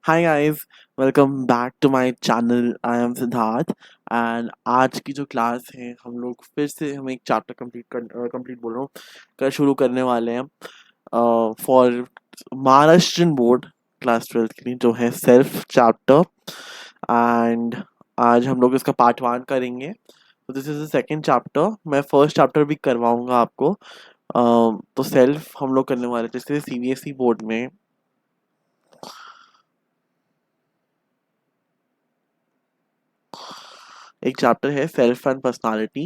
Hi guys, welcome back to my channel. I am Siddharth and आज की जो class है हम लोग फिर से हम एक चैप्टर कंप्लीट बोल रहा हूँ कर शुरू करने वाले हैं for Maharashtrian board class 12th के लिए जो है सेल्फ चैप्टर। एंड आज हम लोग इसका पार्ट 1 करेंगे। तो this is the second chapter. मैं फर्स्ट चैप्टर भी करवाऊंगा आपको। तो सेल्फ हम लोग करने वाले थे जैसे सीबीएसई बोर्ड में एक चैप्टर है सेल्फ एंड पर्सनालिटी।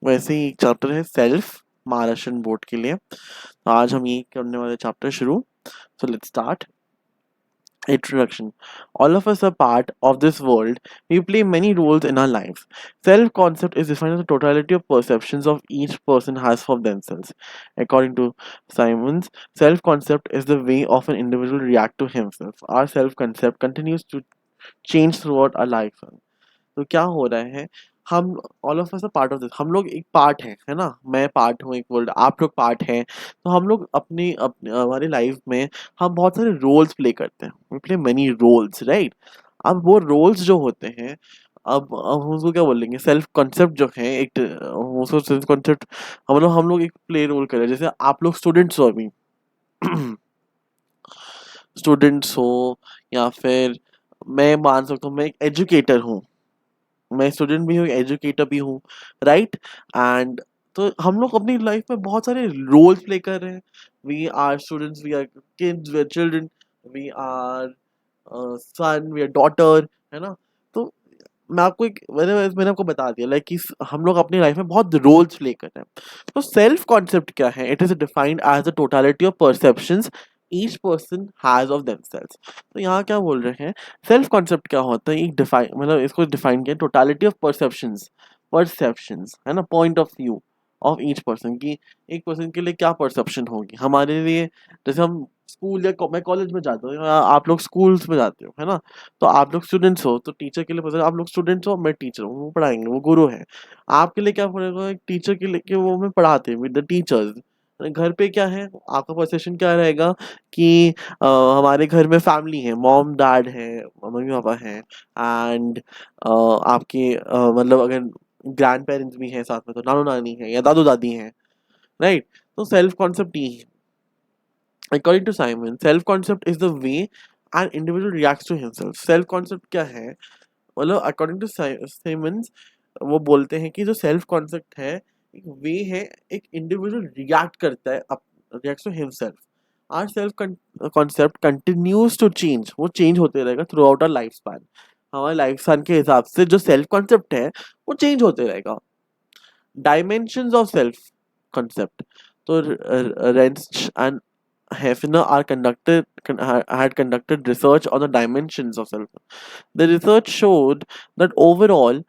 वैसे ही एक चैप्टर है सेल्फ महाराष्ट्रन बोर्ड के लिए। तो आज हम ये करने वाले चैप्टर शुरू। So let's start. Introduction. All of us are part of this world. We play many roles in our lives. Self concept is defined as the totality of perceptions of each person has for themselves. According to Simons, self concept is the way of an individual react to himself. Our self concept continues to change throughout our life. तो क्या हो रहा है, हम all of us a part of this, हम लोग एक part है ना। मैं पार्ट हूँ एक वर्ल्ड, आप लोग पार्ट हैं। तो हम लोग अपनी अपनी हमारी लाइफ में हम बहुत सारे रोल्स प्ले करते हैं। We play many roles, right. अब वो रोल्स जो होते हैं, अब हम उसको क्या बोलेंगे, सेल्फ कॉन्सेप्ट जो है एक, उसको सेल्फ कॉन्सेप्ट हम लोग एक प्ले रोल कर रहे हैं। जैसे आप लोग स्टूडेंट्स हो अभी स्टूडेंट्स हो, या फिर मैं मान सकता हूँ मैं एक एजुकेटर हूँ। मैं स्टूडेंट भी हूँ, एजुकेटर भी हूँ, राइट। एंड तो हम लोग अपनी लाइफ में बहुत सारे रोल्स प्ले कर रहे हैं। We are students, we are kids, we are children, we are son, we are daughter, है ना। तो मैं आपको एक मैंने आपको बता दिया लाइक कि हम लोग अपनी लाइफ में बहुत रोल्स प्ले कर रहे हैं। तो सेल्फ कॉन्सेप्ट क्या है? It is defined as the totality of perceptions each person has of themselves. तो यहाँ क्या बोल रहे हैं, सेल्फ कॉन्सेप्ट क्या होता है, एक डिफाइन मतलब इसको डिफाइन किया टोटलिटी ऑफ परसेप्शंस। परसेप्शंस है ना, point of view of each person की। एक पर्सन के लिए क्या परसेप्शन होगी हमारे लिए। जैसे हम स्कूल या मैं कॉलेज में जाता हूँ, या आप लोग स्कूल्स में जाते हो, है ना। तो आप लोग स्टूडेंट्स हो, तो टीचर के लिए पता, आप लोग स्टूडेंट्स हो, मैं टीचर हूँ, वो पढ़ाएंगे, वो गुरु है। आपके लिए क्या पड़ेगा, एक टीचर के लिए कि वो मैं पढ़ाते विद द टीचर्स। घर पे क्या है, आपका परसेप्शन क्या रहेगा कि हमारे घर में फैमिली है, मॉम डैड है, मम्मी पापा है, एंड आपके मतलब अगर ग्रैंड पेरेंट्स भी हैं साथ में, तो नानू नानी है या दादू दादी हैं, राइट। तो सेल्फ कॉन्सेप्ट ये है। According to Simon, self concept is the way an individual reacts to himself. Self concept क्या है, मतलब अकॉर्डिंग टू साइमंस, वो बोलते हैं कि जो सेल्फ कॉन्सेप्ट है एक वे है, एक इंडिविजुअल रिएक्ट करता है, react to himself. Our self concept continues to change, वो चेंज होते रहेगा throughout our life span. हमारे लाइफ स्पैन के हिसाब से जो सेल्फ कॉन्सेप्ट है वो चेंज होते रहेगा। Dimensions of self concept. So Rensch and Hefner had conducted research on the dimensions of self. The research showed that overall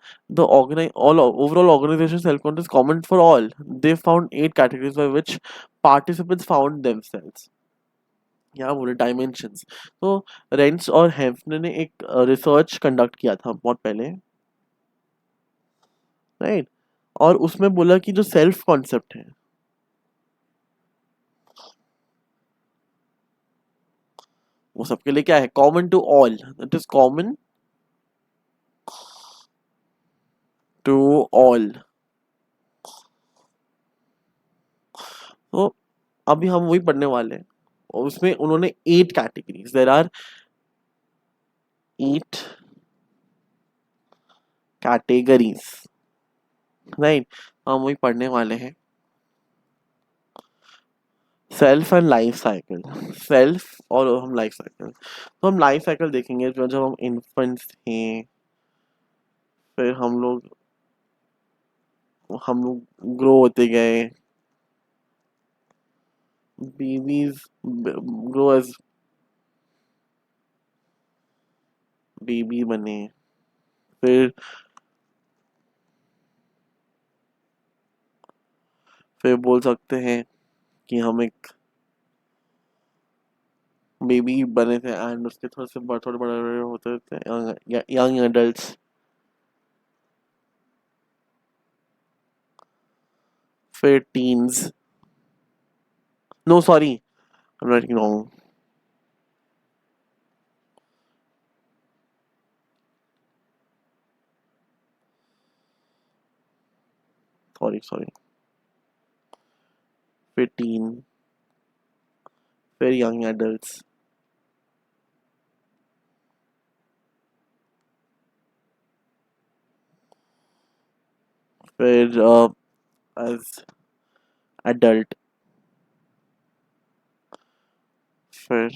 organization self-concept is common for all. They found 8 categories by which participants found themselves. क्या बोले, dimensions. तो Reigns और Hefner ने एक research conduct किया था बहुत पहले, राइट। और उसमें बोला कि जो सेल्फ कॉन्सेप्ट है वो सबके लिए क्या है, common to all. It is common to all. तो अभी हम वही पढ़ने वाले हैं। और उसमें उन्होंने 8 categories, there are 8 categories, right. हम वही पढ़ने वाले हैं, self and life cycle. Self और हम लाइफ साइकिल, तो हम लाइफ साइकिल देखेंगे जो जब हम इन्फेंट्स थे, फिर हम लोग ग्रो होते गए, बेबीज ग्रो एज बेबी बने, फिर बोल सकते हैं कि हम एक बेबी बने थे, एंड उसके थोड़े बड़े होते थे, यंग एडल्ट्स। फिर teens, no sorry, I am writing wrong, sorry sorry, फिर टीन, फिर यंग एडल्ट्स, फिर एज एडल्ट, फिर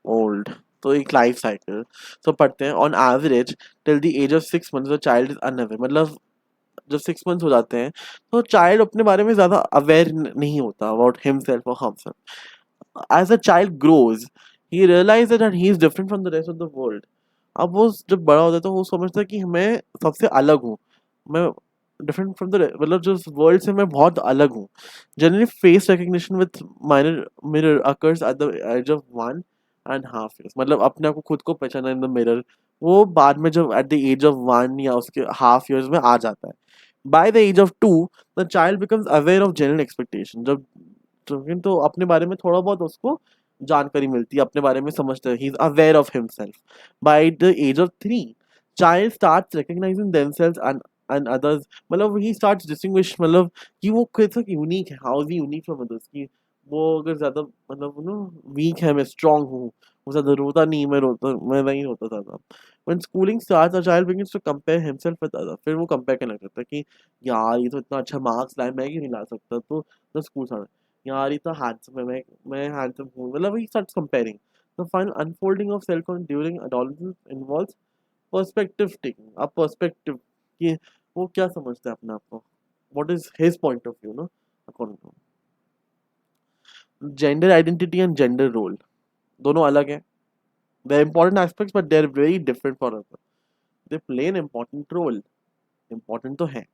ओल्ड। तो एक लाइफ साइकिल। तो पढ़ते हैं on average till the age of 6 months the child is unaware, मतलब जब 6 मंथ्स हो जाते हैं तो चाइल्ड अपने बारे में ज्यादा अवेयर नहीं होता अबाउट हिमसेल्फ और herself. As a child grows he realise that he is different from the rest of the world. अब वो जब बड़ा होता है तो वो समझता है कि मैं सबसे अलग हूँ, मैं डिफरेंट फ्रॉम द, मतलब जो वर्ल्ड से मैं बहुत अलग हूँ। Generally face recognition with minor mirror occurs at the age of 1.5 years, मतलब अपने आप को खुद को पहचाना इन द मिरर वो बाद में जब एट द एज ऑफ 1 या उसके हाफ ईयर्स में आ जाता है। By the age of 2 the child becomes aware of general expectation, जब तो अपने बारे में थोड़ा बहुत उसको जानकारी मिलती है, अपने बारे में समझता है, he is aware of himself. By the age of 3 child starts recognizing themselves and others, मतलब ही स्टार्ट्स डिस्टिंग्विश, मतलब कि वो कैसा यूनिक है, how is he unique from others, की वो अगर ज्यादा मतलब नो वीक है, मैं स्ट्रांग हूँ, वो ज्यादा रोता नहीं, मैं नहीं रोता ज्यादा। When schooling starts, a child begins to compare himself with others. फिर वो compare करने लगता है कि यार ये तो इतना अच्छा मार्क्स लाया, मैं क्यों नहीं ला सकता, तो the school starts, यार ये तो हैंडसम है, मैं हैंडसम हूँ, मतलब he starts comparing. The final unfolding of self-confidence during adolescence involves perspective taking. अब perspective कि वो क्या समझता है अपने आप को, what is his point of view, no, according to gender identity and gender role, दोनों अलग हैं, they're important aspects but they're very different for us, they play an important role, important तो है,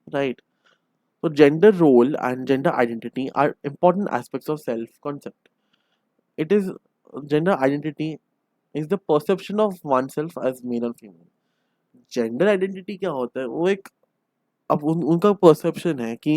right? So gender role and gender identity are important aspects of self concept. It is, gender identity is the perception of oneself as male or female. Gender identity क्या होता है, वो एक, अब उनका perception है कि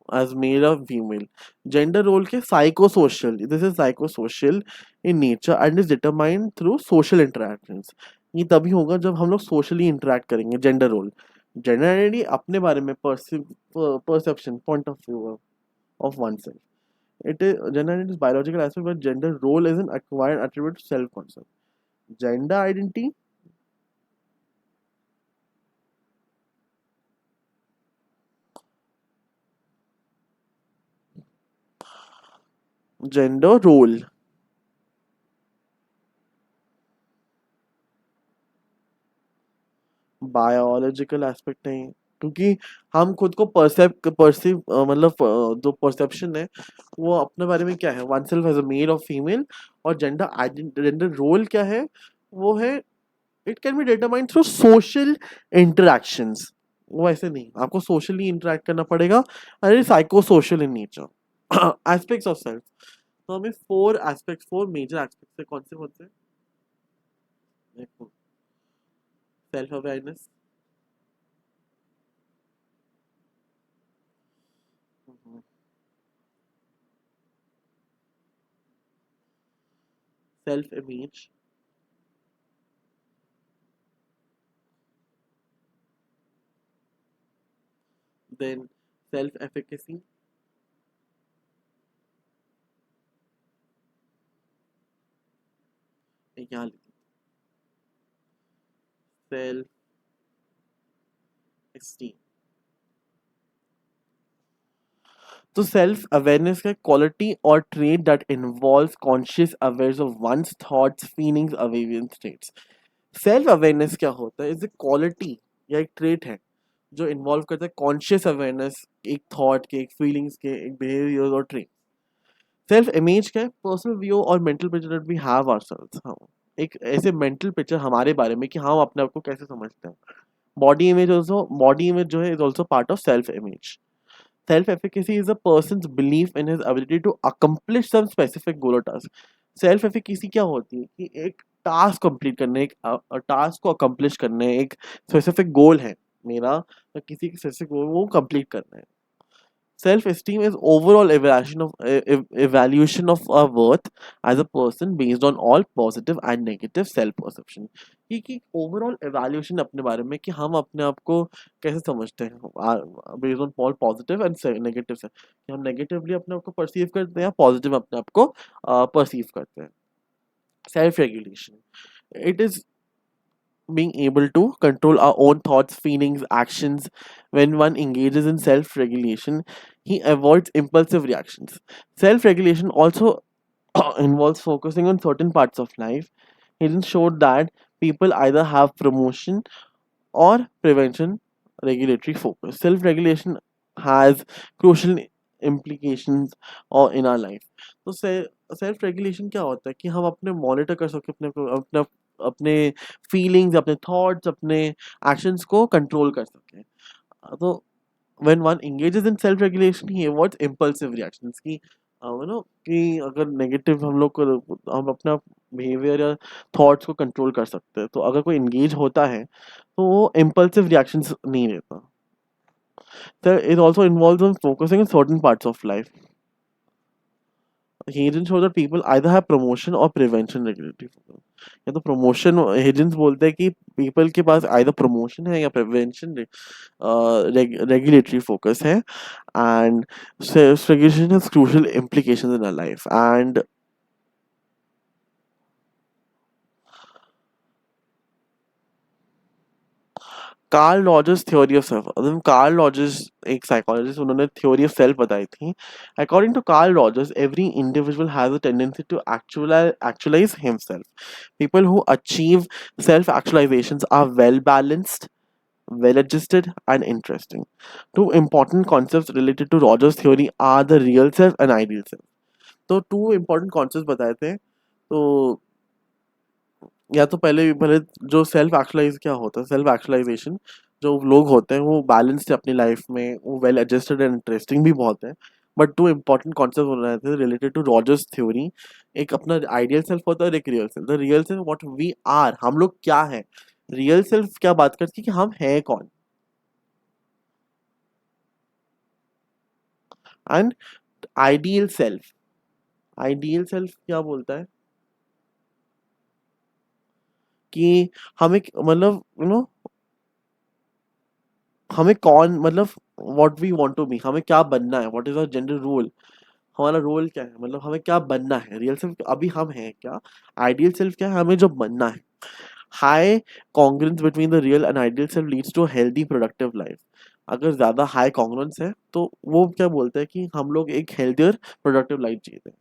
एज मेल और फीमेल। जेंडर रोल के psychosocial, this is psychosocial in nature and is determined through social interactions. ये तभी होगा जब हम लोग सोशली इंटरेक्ट करेंगे। जेंडर रोल, जेंडर आइडेंटिटी अपने बारे में perception, point of view of oneself. It is, gender identity is biological aspect, but gender role is an acquired attribute to self concept. Gender identity, gender role, biological aspect नहीं, क्योंकि हम खुद को perceive मतलब जो परसेप्शन है वो अपने बारे में क्या है, one self as a male और फीमेल। और जेंडर रोल क्या है, वो है it can be determined through social interactions. वो ऐसे नहीं, आपको सोशली इंटरेक्ट करना पड़ेगा, अरे psycho social in nature. Aspects of self, तो हमें 4 एस्पेक्ट्स, 4 मेजर एस्पेक्ट्स है, कौन से, देखो, self awareness, self image, then self efficacy, यहाँ सेल्फ एस्टीम। तो सेल्फ अवेयरनेस का क्वालिटी और trait that involves conscious awareness of one's thoughts feelings अवेवियन स्टेट्स। सेल्फ अवेयरनेस क्या होता है, इज ए क्वालिटी या एक ट्रेट है जो इन्वॉल्व करता है कॉन्शियस अवेयरनेस, एक थॉट के, एक फीलिंग्स के, एक बिहेवियर और ट्रेट। सेल्फ इमेज क्या है, पर्सनल व्यू और mental picture that we have ourselves, हम एक ऐसे मेंटल पिक्चर हमारे बारे में कि हम अपने आप को कैसे समझते हैं। Body image also, body image जो है is also part of self image. Self efficacy is a person's belief in his ability to accomplish some specific goal or task. Self efficacy क्या होती है कि एक टास्क कंप्लीट करने, एक task को अकम्प्लिश करने, एक स्पेसिफिक गोल है मेरा, या किसी की स्पेसिफिक गोल वो कंप्लीट करना है। Self esteem is overall evaluation of our worth as a person based on all positive and negative self perception। ये कि ओवरऑल evaluation अपने बारे में कि हम अपने आप को कैसे समझते हैं, based on all positive and negative से, कि हम नेगेटिवली अपने आप को परसीव करते हैं या पॉजिटिव अपने आप को परसीव करते हैं। Self regulation, it is being able to control our own thoughts, feelings, actions. When one engages in self regulation, he avoids impulsive reactions. Self regulation also involves focusing on certain parts of life. He showed that people either have promotion or prevention regulatory focus. Self regulation has crucial implications or in our life. तो self regulation क्या होता है कि हम अपने monitor कर सके अपने अपने अपने फीलिंग्स, अपने थॉट्स, अपने एक्शंस को कंट्रोल कर सके। तो when one engages in self regulation he avoids impulsive reactions कि कि अगर नेगेटिव हम लोग को, हम अपना बिहेवियर या थॉट्स को कंट्रोल कर सकते हैं, तो अगर कोई एंगेज होता है तो वो इम्पल्सिव रिएक्शंस नहीं लेता। So it also involves on focusing on certain parts of life. Agents show that people either have promotion or prevention regulatory focus। या तो प्रमोशन एजेंट्स बोलते हैं कि पीपल के पास आइदर प्रमोशन है या प्रिवेंशन रेगुलेटरी फोकस है। And self regulation has crucial implications in our life। And Carl Rogers theory of self, Carl Rogers एक साइकोलॉजिस्ट, उन्होंने थ्योरी ऑफ सेल्फ बताई थी। According to Carl Rogers every individual has a tendency to actualize himself। people who achieve self actualizations are well balanced, well adjusted and interesting। Two important concepts related to Rogers theory are the real self and ideal self। तो to important concepts बताए थे। तो या तो पहले जो self actualise क्या होता है, सेल्फ एक्चुअलाइजेशन, जो लोग होते हैं वो बैलेंस्ड है अपनी लाइफ में, वो वेल एडजस्टेड एंड इंटरेस्टिंग भी बहुत है। बट टू इम्पोर्टेंट कॉन्सेप्ट हो रहे थे रिलेटेड टू रॉजर्स थ्योरी। एक अपना आइडियल सेल्फ होता है और एक real self. The real self what we are, हम लोग क्या है। रियल सेल्फ क्या बात करती है कि हम हैं कौन। And ideal self, ideal self क्या बोलता है कि हम एक मतलब हमें कौन मतलब what we want to be, हमें क्या बनना है, what is our gender role, हमारा रोल क्या है, मतलब हमें क्या बनना है। रियल सेल्फ अभी हम हैं क्या, आइडियल सेल्फ क्या है, हमें जो बनना है। High congruence between the real and ideal self leads to healthy productive life. अगर ज़्यादा हाई कॉन्ग्रेंस है तो वो क्या बोलते हैं कि हम लोग एक हेल्दियर प्रोडक्टिव लाइफ जीते हैं।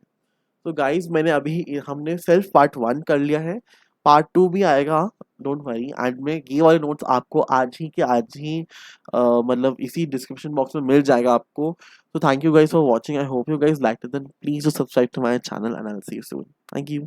तो गाइस मैंने अभी हमने सेल्फ पार्ट 1 कर लिया है, पार्ट 2 भी आएगा, डोंट वरी। एंड में ये वाले नोट्स आपको आज ही के आज ही मतलब इसी डिस्क्रिप्शन बॉक्स में मिल जाएगा आपको। तो thank you guys for watching, I hope you guys like it, then please do subscribe to my channel and I will see you soon. Thank you.